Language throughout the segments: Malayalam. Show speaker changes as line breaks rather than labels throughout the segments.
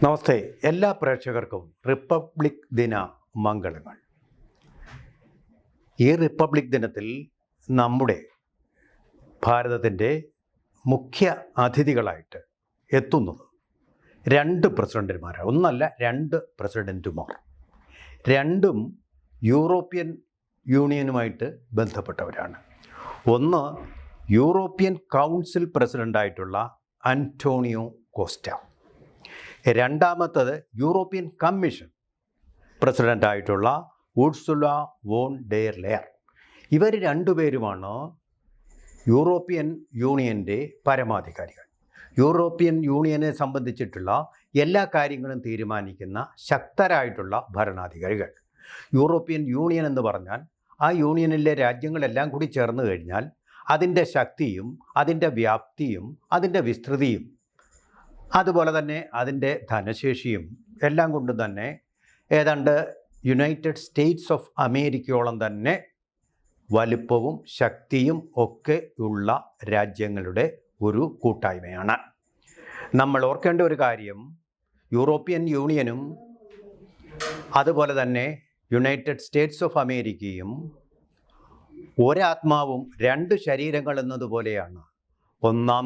നമസ്തേ, എല്ലാ പ്രേക്ഷകർക്കും റിപ്പബ്ലിക് ദിന മംഗളങ്ങൾ. ഈ റിപ്പബ്ലിക് ദിനത്തിൽ നമ്മുടെ ഭാരതത്തിൻ്റെ മുഖ്യ അതിഥികളായിട്ട് എത്തുന്നത് രണ്ട് പ്രസിഡന്റുമാരാണ്. ഒന്നല്ല, രണ്ട് പ്രസിഡന്റുമാർ. രണ്ടും യൂറോപ്യൻ യൂണിയനുമായിട്ട് ബന്ധപ്പെട്ടവരാണ്. ഒന്ന് യൂറോപ്യൻ കൗൺസിൽ പ്രസിഡൻ്റായിട്ടുള്ള അന്റോണിയോ കോസ്റ്റ, രണ്ടാമത്തത് യൂറോപ്യൻ കമ്മീഷൻ പ്രസിഡൻ്റായിട്ടുള്ള ഉർസുല വോൺ ഡെർ ലെയർ. ഇവർ രണ്ടുപേരുമാണ് യൂറോപ്യൻ യൂണിയൻ്റെ പരമാധികാരികൾ. യൂറോപ്യൻ യൂണിയനെ സംബന്ധിച്ചിട്ടുള്ള എല്ലാ കാര്യങ്ങളും തീരുമാനിക്കുന്ന ശക്തരായിട്ടുള്ള ഭരണാധികാരികൾ. യൂറോപ്യൻ യൂണിയൻ എന്ന് പറഞ്ഞാൽ ആ യൂണിയനിലെ രാജ്യങ്ങളെല്ലാം കൂടി ചേർന്ന് കഴിഞ്ഞാൽ അതിൻ്റെ ശക്തിയും അതിൻ്റെ വ്യാപ്തിയും അതിൻ്റെ വിസ്തൃതിയും അതുപോലെ തന്നെ അതിൻ്റെ ധനശേഷിയും എല്ലാം കൊണ്ട് തന്നെ ഏതാണ്ട് യുണൈറ്റഡ് സ്റ്റേറ്റ്സ് ഓഫ് അമേരിക്കയോളം തന്നെ വലുപ്പവും ശക്തിയും ഒക്കെ ഉള്ള രാജ്യങ്ങളുടെ ഒരു കൂട്ടായ്മയാണ്. നമ്മൾ ഓർക്കേണ്ട ഒരു കാര്യം, യൂറോപ്യൻ യൂണിയനും അതുപോലെ തന്നെ യുണൈറ്റഡ് സ്റ്റേറ്റ്സ് ഓഫ് അമേരിക്കയും ഒരാത്മാവും രണ്ട് ശരീരങ്ങൾ എന്നതുപോലെയാണ്. ഒന്നാം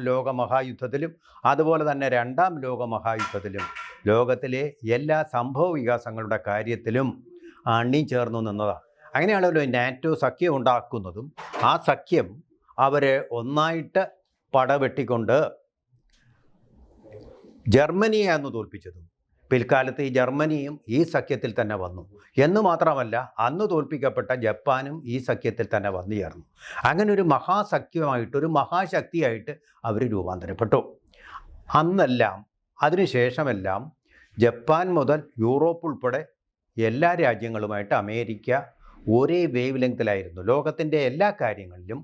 ലോകമഹായുദ്ധത്തിലും അതുപോലെ തന്നെ രണ്ടാം ലോകമഹായുദ്ധത്തിലും ലോകത്തിലെ എല്ലാ സംഭവ വികാസങ്ങളുടെ കാര്യത്തിലും അണിചേർന്നു നിന്നതാണ്. അങ്ങനെയാണല്ലോ നാറ്റോ സഖ്യം ഉണ്ടാക്കുന്നതും. ആ സഖ്യം അവരെ ഒന്നായിട്ട് പടവെട്ടിക്കൊണ്ട് ജർമ്മനിയെയാണ് തോൽപ്പിച്ചതും. പിൽക്കാലത്ത് ഈ ജർമ്മനിയും ഈ സഖ്യത്തിൽ തന്നെ വന്നു എന്ന് മാത്രമല്ല, അന്ന് തോൽപ്പിക്കപ്പെട്ട ജപ്പാനും ഈ സഖ്യത്തിൽ തന്നെ വന്നു ചേർന്നു. അങ്ങനെ ഒരു മഹാസഖ്യമായിട്ട്, ഒരു മഹാശക്തിയായിട്ട് അവർ രൂപാന്തരപ്പെട്ടു. അന്നെല്ലാം അതിനുശേഷമെല്ലാം ജപ്പാൻ മുതൽ യൂറോപ്പ് ഉൾപ്പെടെ എല്ലാ രാജ്യങ്ങളുമായിട്ട് അമേരിക്ക ഒരേ വേവ് ലെങ്തിലായിരുന്നു. ലോകത്തിൻ്റെ എല്ലാ കാര്യങ്ങളിലും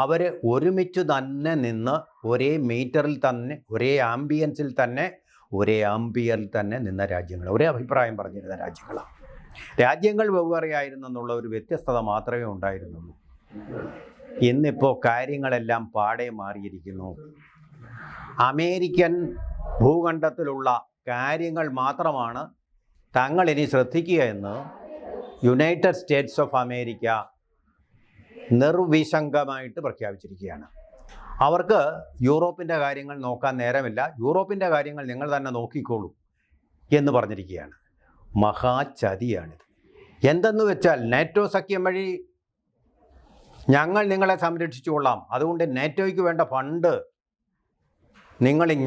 അവർ ഒരുമിച്ച് തന്നെ നിന്ന് ഒരേ മീറ്ററിൽ തന്നെ, ഒരേ ആംബിയൻസിൽ തന്നെ, ഒരേ ആംബിയറിൽ തന്നെ നിന്ന രാജ്യങ്ങൾ, ഒരേ അഭിപ്രായം പറഞ്ഞിരുന്ന രാജ്യങ്ങളാണ്. രാജ്യങ്ങൾ വെവ്വേറെയായിരുന്നു എന്നുള്ള ഒരു വ്യത്യസ്തത മാത്രമേ ഉണ്ടായിരുന്നുള്ളൂ. ഇന്നിപ്പോൾ കാര്യങ്ങളെല്ലാം പാടെ മാറിയിരിക്കുന്നു. അമേരിക്കൻ ഭൂഖണ്ഡത്തിലുള്ള കാര്യങ്ങൾ മാത്രമാണ് തങ്ങൾ ഇനി ശ്രദ്ധിക്കുക എന്ന് യുണൈറ്റഡ് സ്റ്റേറ്റ്സ് ഓഫ് അമേരിക്ക നിർവിശങ്കമായിട്ട് പ്രഖ്യാപിച്ചിരിക്കുകയാണ്. അവർക്ക് യൂറോപ്പിൻ്റെ കാര്യങ്ങൾ നോക്കാൻ നേരമില്ല, യൂറോപ്പിൻ്റെ കാര്യങ്ങൾ നിങ്ങൾ തന്നെ നോക്കിക്കോളൂ എന്ന് പറഞ്ഞിരിക്കുകയാണ്. മഹാചതിയാണിത്. എന്തെന്ന് വെച്ചാൽ, നാറ്റോ സഖ്യം വഴി ഞങ്ങൾ നിങ്ങളെ സംരക്ഷിച്ചുകൊള്ളാം, അതുകൊണ്ട് നാറ്റോയ്ക്ക് വേണ്ട ഫണ്ട്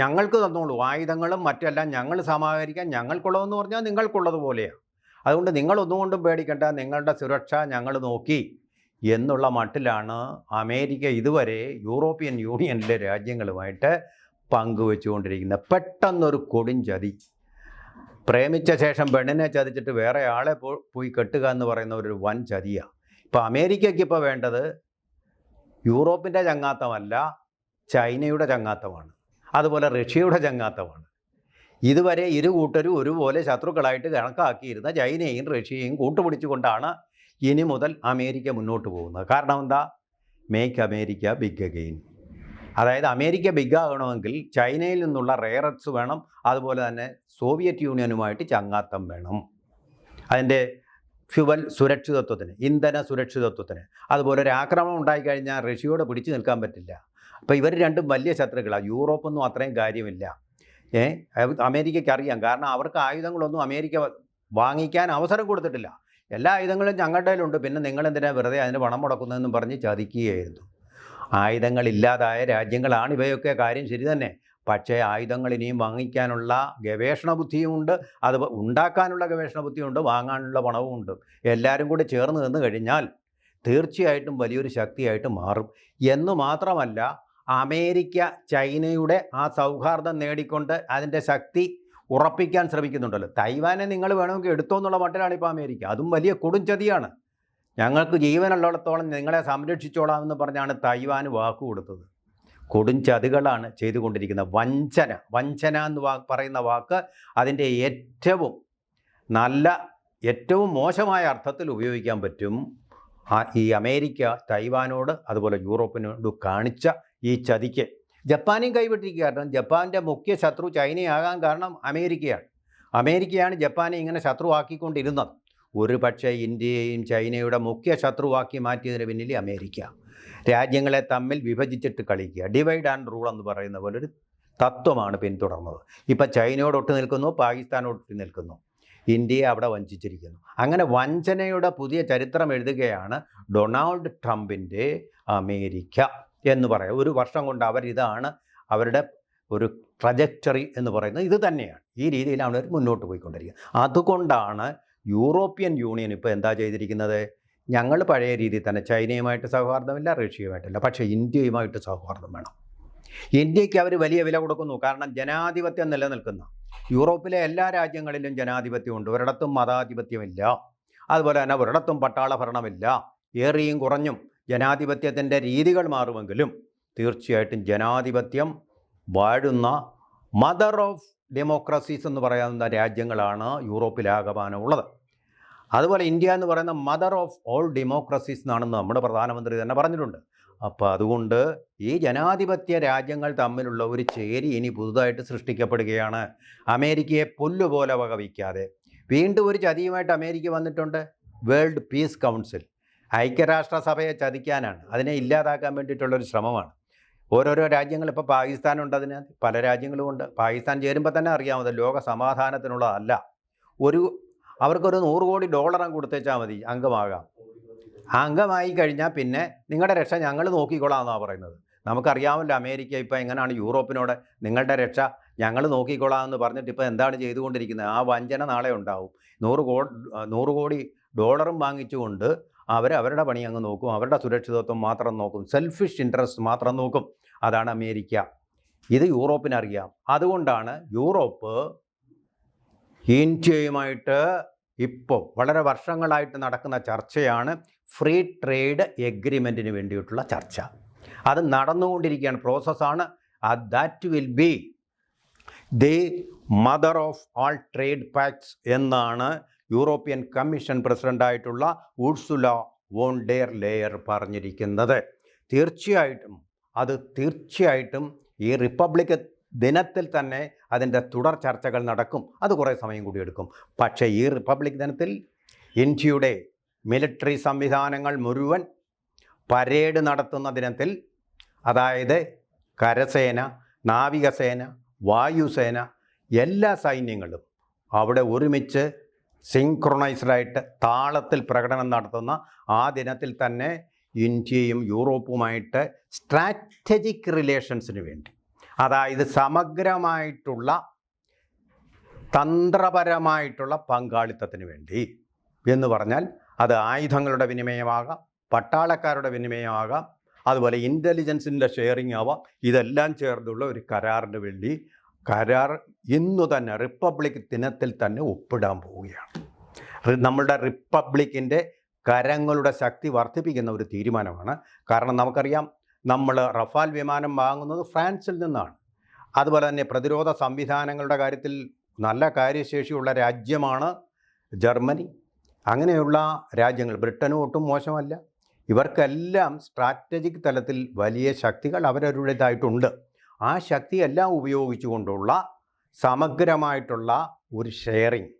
ഞങ്ങൾക്ക് തന്നോളൂ, ആയുധങ്ങളും മറ്റെല്ലാം ഞങ്ങൾ സമാഹരിക്കാൻ, ഞങ്ങൾക്കുള്ളതെന്ന് പറഞ്ഞാൽ നിങ്ങൾക്കുള്ളതുപോലെയാണ്, അതുകൊണ്ട് നിങ്ങളൊന്നുകൊണ്ടും പേടിക്കേണ്ട, നിങ്ങളുടെ സുരക്ഷ ഞങ്ങൾ നോക്കി എന്നുള്ള മട്ടിലാണ് അമേരിക്ക ഇതുവരെ യൂറോപ്യൻ യൂണിയനിലെ രാജ്യങ്ങളുമായിട്ട് പങ്കുവെച്ചുകൊണ്ടിരിക്കുന്നത്. പെട്ടെന്നൊരു കൊടുംചതി. പ്രേമിച്ച ശേഷം പെണ്ണിനെ ചതിച്ചിട്ട് വേറെ ആളെ പോയി കെട്ടുക എന്ന് പറയുന്ന ഒരു വൻ ചതിയാണ്. ഇപ്പോൾ അമേരിക്കയ്ക്ക് ഇപ്പോൾ വേണ്ടത് യൂറോപ്പിൻ്റെ ചങ്ങാത്തമല്ല, ചൈനയുടെ ചങ്ങാത്തമാണ്, അതുപോലെ റഷ്യയുടെ ചങ്ങാത്തമാണ്. ഇതുവരെ ഇരു കൂട്ടരും ഒരുപോലെ ശത്രുക്കളായിട്ട് കണക്കാക്കിയിരുന്ന ചൈനയും റഷ്യയും കൂട്ടുപിടിച്ചുകൊണ്ടാണ് ഇനി മുതൽ അമേരിക്ക മുന്നോട്ട് പോകുന്നത്. കാരണം എന്താ? Make America big again. അതായത് അമേരിക്ക ബിഗ് ആകണമെങ്കിൽ ചൈനയിൽ നിന്നുള്ള റെയർ എർത്ത് വേണം, അതുപോലെ തന്നെ സോവിയറ്റ് യൂണിയനുമായിട്ട് ചങ്ങാത്തം വേണം. അതിൻ്റെ ഫ്യുവൽ സുരക്ഷിതത്വത്തിന്, ഇന്ധന സുരക്ഷിതത്വത്തിന്. അതുപോലെ ഒരു ആക്രമണം ഉണ്ടായിക്കഴിഞ്ഞാൽ റഷ്യയോട് പിടിച്ചു നിൽക്കാൻ പറ്റില്ല. അപ്പോൾ ഇവർ രണ്ടും വലിയ ശത്രുക്കളാണ്. യൂറോപ്പൊന്നും അത്രയും കാര്യമില്ല. അമേരിക്കയ്ക്ക് അറിയാം, കാരണം അവർക്ക് ആയുധങ്ങളൊന്നും അമേരിക്ക വാങ്ങിക്കാൻ അവസരം കൊടുത്തിട്ടില്ല. എല്ലാ ആയുധങ്ങളും ഞങ്ങളുടെ കയ്യിലുണ്ട്, പിന്നെ നിങ്ങളെന്തിനാണ് വെറുതെ അതിന് പണം മുടക്കുന്നതെന്നും പറഞ്ഞ് ചതിക്കുകയായിരുന്നു. ആയുധങ്ങളില്ലാതായ രാജ്യങ്ങളാണ് ഇവയൊക്കെ, കാര്യം ശരി തന്നെ. പക്ഷേ ആയുധങ്ങൾ ഇനിയും വാങ്ങിക്കാനുള്ള ഗവേഷണ ബുദ്ധിയുമുണ്ട്, അത് ഉണ്ടാക്കാനുള്ള ഗവേഷണ ബുദ്ധിയുണ്ട്, വാങ്ങാനുള്ള പണവുമുണ്ട്. എല്ലാവരും കൂടി ചേർന്ന് നിന്ന് കഴിഞ്ഞാൽ തീർച്ചയായിട്ടും വലിയൊരു ശക്തിയായിട്ട് മാറും. എന്ന് മാത്രമല്ല, അമേരിക്ക ചൈനയുടെ ആ സൗഹാർദ്ദം നേടിക്കൊണ്ട് അതിൻ്റെ ശക്തി ഉറപ്പിക്കാൻ ശ്രമിക്കുന്നുണ്ടല്ലോ. തൈവാനെ നിങ്ങൾ വേണമെങ്കിൽ എടുത്തോ എന്നുള്ള മട്ടിലാണ് ഇപ്പോൾ അമേരിക്ക. അതും വലിയ കൊടുംചതിയാണ്. ഞങ്ങൾക്ക് ജീവനുള്ളിടത്തോളം നിങ്ങളെ സംരക്ഷിച്ചോളാം എന്ന് പറഞ്ഞാണ് തൈവാന് വാക്ക് കൊടുത്തത്. കൊടുംചതികളാണ് ചെയ്തുകൊണ്ടിരിക്കുന്നത്. വഞ്ചന എന്ന് പറയുന്ന വാക്ക് അതിൻ്റെ ഏറ്റവും മോശമായ അർത്ഥത്തിൽ ഉപയോഗിക്കാൻ പറ്റും. ഈ അമേരിക്ക തൈവാനോട് അതുപോലെ യൂറോപ്പിനോട് കാണിച്ച ഈ ചതിക്ക്. ജപ്പാനെയും കൈവിട്ടിരിക്കുക. കാരണം ജപ്പാൻ്റെ മുഖ്യ ശത്രു ചൈനയാകാൻ കാരണം അമേരിക്കയാണ് ജപ്പാനെ ഇങ്ങനെ ശത്രുവാക്കിക്കൊണ്ടിരുന്നത്. ഒരു പക്ഷേ ഇന്ത്യയെയും ചൈനയുടെ മുഖ്യ ശത്രുവാക്കി മാറ്റിയതിന് പിന്നിൽ അമേരിക്ക. രാജ്യങ്ങളെ തമ്മിൽ വിഭജിച്ചിട്ട് കളിക്കുക, ഡിവൈഡ് ആൻഡ് റൂൾ എന്ന് പറയുന്ന പോലൊരു തത്വമാണ് പിന്തുടർന്നത്. ഇപ്പം ചൈനയോട് ഒട്ട് നിൽക്കുന്നു, പാകിസ്ഥാനോട് ഒട്ട് നിൽക്കുന്നു, ഇന്ത്യയെ അവിടെ വഞ്ചിച്ചിരിക്കുന്നു. അങ്ങനെ വഞ്ചനയുടെ പുതിയ ചരിത്രം എഴുതുകയാണ് ഡൊണാൾഡ് ട്രംപിൻ്റെ അമേരിക്ക എന്ന് പറയാം. ഒരു വർഷം കൊണ്ട് അവരിതാണ് അവരുടെ ഒരു ട്രജക്ടറി എന്ന് പറയുന്നത് ഇത് തന്നെയാണ്. ഈ രീതിയിലാണ് അവർ മുന്നോട്ട് പോയിക്കൊണ്ടിരിക്കുന്നത്. അതുകൊണ്ടാണ് യൂറോപ്യൻ യൂണിയൻ ഇപ്പോൾ എന്താ ചെയ്തിരിക്കുന്നത്? ഞങ്ങൾ പഴയ രീതിയിൽ തന്നെ ചൈനയുമായിട്ട് സൗഹാർദ്ദമില്ല, റഷ്യയുമായിട്ടില്ല, പക്ഷേ ഇന്ത്യയുമായിട്ട് സൗഹാർദ്ദം വേണം. ഇന്ത്യക്ക് അവർ വലിയ വില കൊടുക്കുന്നു. കാരണം ജനാധിപത്യം നിലനിൽക്കുന്ന യൂറോപ്പിലെ എല്ലാ രാജ്യങ്ങളിലും ജനാധിപത്യമുണ്ട്, ഒരിടത്തും മതാധിപത്യമില്ല. അതുപോലെ തന്നെ ഒരിടത്തും പട്ടാള ഭരണമില്ല. ഏറിയും കുറഞ്ഞും ജനാധിപത്യത്തിൻ്റെ രീതികൾ മാറുമെങ്കിലും തീർച്ചയായിട്ടും ജനാധിപത്യം വാഴുന്ന മദർ ഓഫ് ഡെമോക്രസീസ് എന്ന് പറയാവുന്ന രാജ്യങ്ങളാണ് യൂറോപ്പിലാകമാനമുള്ളത്. അതുപോലെ ഇന്ത്യ എന്ന് പറയുന്ന മദർ ഓഫ് ഓൾ ഡെമോക്രസീസ് എന്നാണെന്ന് നമ്മുടെ പ്രധാനമന്ത്രി തന്നെ പറഞ്ഞിട്ടുണ്ട്. അപ്പോൾ അതുകൊണ്ട് ഈ ജനാധിപത്യ രാജ്യങ്ങൾ തമ്മിലുള്ള ഒരു ചേരി ഇനി പുതുതായിട്ട് സൃഷ്ടിക്കപ്പെടുകയാണ്. അമേരിക്കയെ പുല്ലുപോലെ വകവയ്ക്കാതെ വീണ്ടും ഒരു ചതിയുമായിട്ട് അമേരിക്ക വന്നിട്ടുണ്ട്. വേൾഡ് പീസ് കൗൺസിൽ ഐക്യരാഷ്ട്രസഭയെ ചതിക്കാനാണ്, അതിനെ ഇല്ലാതാക്കാൻ വേണ്ടിയിട്ടുള്ളൊരു ശ്രമമാണ്. ഓരോരോ രാജ്യങ്ങൾ, ഇപ്പോൾ പാകിസ്ഥാനുണ്ട്, അതിനകത്ത് പല രാജ്യങ്ങളും ഉണ്ട്. പാകിസ്ഥാൻ ചേരുമ്പോൾ തന്നെ അറിയാമത് ലോക സമാധാനത്തിനുള്ളതല്ല. അവർക്കൊരു $100 കോടി കൊടുത്തേച്ചാൽ മതി അംഗമാകാം. അംഗമായി കഴിഞ്ഞാൽ പിന്നെ നിങ്ങളുടെ രക്ഷ ഞങ്ങൾ നോക്കിക്കോളാം എന്നാണ് പറയുന്നത്. നമുക്കറിയാമല്ലോ അമേരിക്ക ഇപ്പോൾ എങ്ങനെയാണ് യൂറോപ്പിനോട് നിങ്ങളുടെ രക്ഷ ഞങ്ങൾ നോക്കിക്കോളാം എന്ന് പറഞ്ഞിട്ട് ഇപ്പോൾ എന്താണ് ചെയ്തുകൊണ്ടിരിക്കുന്നത്? ആ വഞ്ചന നാളെ ഉണ്ടാവും. $100 കോടി വാങ്ങിച്ചുകൊണ്ട് അവരുടെ പണി അങ്ങ് നോക്കും, അവരുടെ സുരക്ഷിതത്വം മാത്രം നോക്കും, സെൽഫിഷ് ഇൻട്രസ്റ്റ് മാത്രം നോക്കും. അതാണ് അമേരിക്ക. ഇത് യൂറോപ്പിനറിയാം. അതുകൊണ്ടാണ് യൂറോപ്പ് ഇന്ത്യയുമായിട്ട് ഇപ്പോൾ വളരെ വർഷങ്ങളായിട്ട് നടക്കുന്ന ചർച്ചയാണ് ഫ്രീ ട്രേഡ് എഗ്രിമെൻറ്റിന് വേണ്ടിയിട്ടുള്ള ചർച്ച. അത് നടന്നുകൊണ്ടിരിക്കുകയാണ്, പ്രോസസ്സാണ്. That will be the mother of all trade pacts എന്നാണ് യൂറോപ്യൻ കമ്മീഷൻ പ്രസിഡൻ്റായിട്ടുള്ള ഉർസുല വോൺ ഡെർ ലെയർ പറഞ്ഞിരിക്കുന്നത്. തീർച്ചയായിട്ടും ഈ റിപ്പബ്ലിക് ദിനത്തിൽ തന്നെ അതിൻ്റെ തുടർ ചർച്ചകൾ നടക്കും. അത് കുറേ സമയം കൂടി എടുക്കും. പക്ഷേ ഈ റിപ്പബ്ലിക് ദിനത്തിൽ ഇന്ത്യയുടെ മിലിറ്ററി സംവിധാനങ്ങൾ മുഴുവൻ പരേഡ് നടത്തുന്ന ദിനത്തിൽ, അതായത് കരസേന, നാവികസേന, വായുസേന, എല്ലാ സൈന്യങ്ങളും അവിടെ ഒരുമിച്ച് സിങ്ക്രൊണൈസ്ഡായിട്ട് താളത്തിൽ പ്രകടനം നടത്തുന്ന ആ ദിനത്തിൽ തന്നെ ഇന്ത്യയും യൂറോപ്പുമായിട്ട് സ്ട്രാറ്റജിക് റിലേഷൻസിന് വേണ്ടി, അതായത് സമഗ്രമായിട്ടുള്ള തന്ത്രപരമായിട്ടുള്ള പങ്കാളിത്തത്തിന് വേണ്ടി എന്ന് പറഞ്ഞാൽ അത് ആയുധങ്ങളുടെ വിനിമയമാകാം, പട്ടാളക്കാരുടെ വിനിമയമാകാം, അതുപോലെ ഇൻ്റലിജൻസിൻ്റെ ഷെയറിംഗ് ആവാം. ഇതെല്ലാം ചേർന്നുള്ള ഒരു കരാറിന് വേണ്ടി ഇന്നു തന്നെ റിപ്പബ്ലിക് ദിനത്തിൽ തന്നെ ഒപ്പിടാൻ പോവുകയാണ്. നമ്മളുടെ റിപ്പബ്ലിക്കിൻ്റെ കരങ്ങളുടെ ശക്തി വർദ്ധിപ്പിക്കുന്ന ഒരു തീരുമാനമാണ്. കാരണം നമുക്കറിയാം, നമ്മൾ റഫാൽ വിമാനം വാങ്ങുന്നത് ഫ്രാൻസിൽ നിന്നാണ്. അതുപോലെ തന്നെ പ്രതിരോധ സംവിധാനങ്ങളുടെ കാര്യത്തിൽ നല്ല കാര്യശേഷിയുള്ള രാജ്യമാണ് ജർമ്മനി. അങ്ങനെയുള്ള രാജ്യങ്ങൾ, ബ്രിട്ടനും ഒട്ടും മോശമല്ല. ഇവർക്കെല്ലാം സ്ട്രാറ്റജിക് തലത്തിൽ വലിയ ശക്തികൾ അവരവരുടേതായിട്ടുണ്ട്. ആ ശക്തിയെല്ലാം ഉപയോഗിച്ചുകൊണ്ടുള്ള സമഗ്രമായിട്ടുള്ള ഒരു ഷെയറിങ്,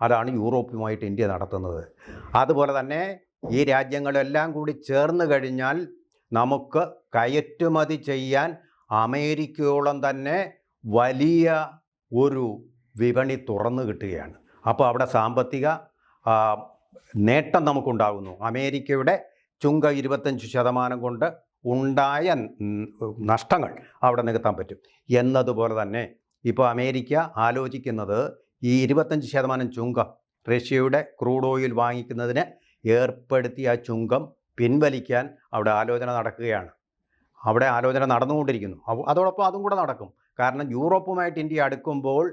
അതാണ് യൂറോപ്പുമായിട്ട് ഇന്ത്യ നടത്തുന്നത്. അതുപോലെ തന്നെ ഈ രാജ്യങ്ങളെല്ലാം കൂടി ചേർന്ന് കഴിഞ്ഞാൽ നമുക്ക് കയറ്റുമതി ചെയ്യാൻ അമേരിക്കയോളം തന്നെ വലിയ ഒരു വിപണി തുറന്നു കിട്ടുകയാണ്. അപ്പോൾ അവിടെ സാമ്പത്തിക നേട്ടം നമുക്കുണ്ടാകുന്നു. അമേരിക്കയുടെ ചുങ്കം 25% കൊണ്ട് ഉണ്ടായ നഷ്ടങ്ങൾ അവിടെ നികത്താൻ പറ്റും. എന്നതുപോലെ തന്നെ ഇപ്പോൾ അമേരിക്ക ആലോചിക്കുന്നത് ഈ 25% ചുങ്കം റഷ്യയുടെ ക്രൂഡ് ഓയിൽ വാങ്ങിക്കുന്നതിന് ഏർപ്പെടുത്തിയ ചുങ്കം പിൻവലിക്കാൻ അവിടെ ആലോചന നടക്കുകയാണ്. അവിടെ ആലോചന നടന്നുകൊണ്ടിരിക്കുന്നു. അതോടൊപ്പം അതും കൂടെ നടക്കും. കാരണം യൂറോപ്പുമായിട്ട് ഇന്ത്യ അടുക്കുമ്പോൾ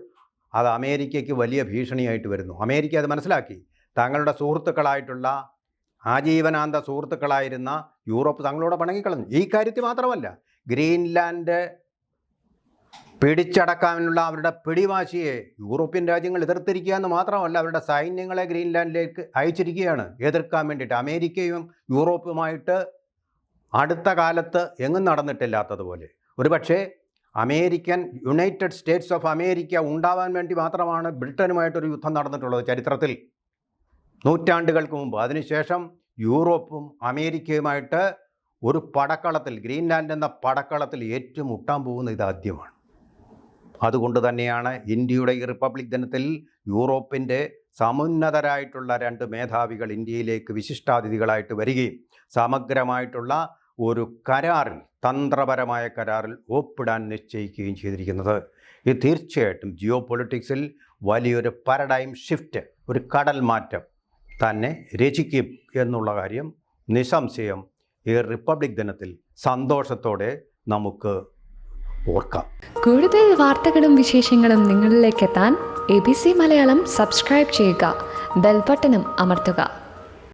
അത് അമേരിക്കയ്ക്ക് വലിയ ഭീഷണിയായിട്ട് വരുന്നു. അമേരിക്ക അത് മനസ്സിലാക്കി. തങ്ങളുടെ സുഹൃത്തുക്കളായിട്ടുള്ള ആജീവനാന്ത സുഹൃത്തുക്കളായിരുന്ന യൂറോപ്പ് തങ്ങളോട് പിണങ്ങിക്കളഞ്ഞു. ഈ കാര്യത്തിൽ മാത്രമല്ല, ഗ്രീൻലാൻഡ് പിടിച്ചടക്കാനുള്ള അവരുടെ പിടിവാശിയെ യൂറോപ്യൻ രാജ്യങ്ങൾ എതിർത്തിരിക്കുക എന്ന് മാത്രമല്ല, അവരുടെ സൈന്യങ്ങളെ ഗ്രീൻലാൻഡിലേക്ക് അയച്ചിരിക്കുകയാണ് എതിർക്കാൻ വേണ്ടിയിട്ട്. അമേരിക്കയും യൂറോപ്പുമായിട്ട് അടുത്ത കാലത്ത് എങ്ങും നടന്നിട്ടില്ലാത്തതുപോലെ, ഒരു പക്ഷേ യുണൈറ്റഡ് സ്റ്റേറ്റ്സ് ഓഫ് അമേരിക്ക ഉണ്ടാവാൻ വേണ്ടി മാത്രമാണ് ബ്രിട്ടനുമായിട്ടൊരു യുദ്ധം നടന്നിട്ടുള്ളത് ചരിത്രത്തിൽ, നൂറ്റാണ്ടുകൾക്ക് മുമ്പ്. അതിനുശേഷം യൂറോപ്പും അമേരിക്കയുമായിട്ട് ഒരു പടക്കളത്തിൽ, ഗ്രീൻലാൻഡ് എന്ന പടക്കളത്തിൽ ഏറ്റുമുട്ടാൻ പോകുന്ന ഇതാദ്യമാണ്. അതുകൊണ്ട് തന്നെയാണ് ഇന്ത്യയുടെ ഈ റിപ്പബ്ലിക് ദിനത്തിൽ യൂറോപ്പിൻ്റെ സമുന്നതരായിട്ടുള്ള 2 മേധാവികൾ ഇന്ത്യയിലേക്ക് വിശിഷ്ടാതിഥികളായിട്ട് വരികയും സമഗ്രമായിട്ടുള്ള ഒരു കരാറിൽ, തന്ത്രപരമായ കരാറിൽ ഒപ്പിടാൻ നിശ്ചയിക്കുകയും ചെയ്തിരിക്കുന്നത്. ഇത് തീർച്ചയായിട്ടും ജിയോ പൊളിറ്റിക്സിൽ വലിയൊരു പാരഡൈം ഷിഫ്റ്റ്, ഒരു കടൽ മാറ്റം തന്നെ രചിക്കും എന്നുള്ള കാര്യം നിസ്സംശയം ഈ റിപ്പബ്ലിക് ദിനത്തിൽ സന്തോഷത്തോടെ നമുക്ക് ഓർക്കാം.
കൂടുതൽ വാർത്തകളും വിശേഷങ്ങളും നിങ്ങളിലേക്ക് എത്താൻ ABC മലയാളം സബ്സ്ക്രൈബ് ചെയ്യുക, ബെൽ ബട്ടണും അമർത്തുക.